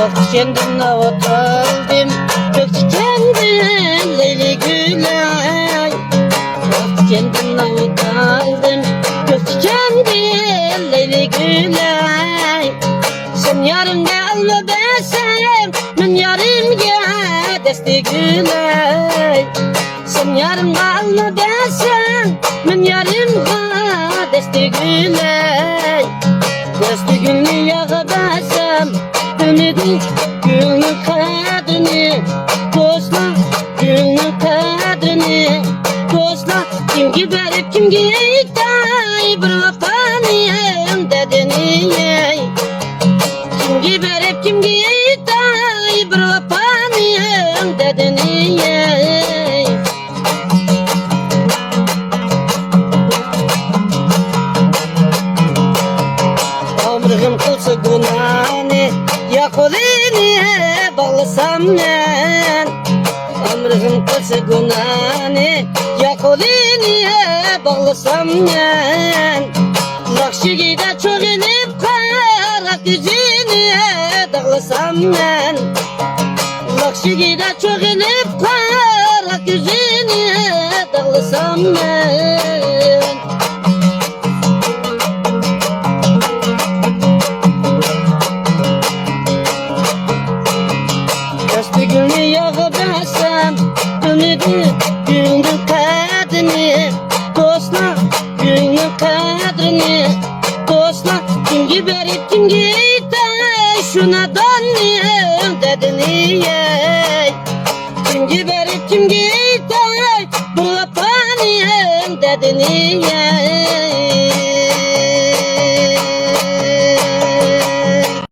Kendimle oturdum Gökçe kendim Leyli Gülay Kendimle oturdum Gökçe kendim Leyli Gülay Sen yarımda alma desem Ben yarımga desti Gülay Sen yarımda alma desem Ben yarımga desti Gülay Desti gülünü yağı desem Ümidi gülünün kadrini Dostla gülünün kadrini Dostla kimgi verip kimgi yıktay Bir vafaniyem dedini Kimgi verip kimgi yıktay Bir vafaniyem dedini Ömrüm kılsa günahını Ya kolini bağlasam ben Ömrüm kılsa günahını Ya kolini bağlasam ben Nakşigi'de çok inip kara gücünü dağlasam ben Nakşigi'de çok inip kara gücünü dağlasam ben Gülünü yağı desem Ümidi gülünün kadrini Dostla gülünün kadrini Dostla kimgi verip kimgi yıktay Şuna dönüyorum dedini Kimgi verip kimgi yıktay Bu vafaniyem dedini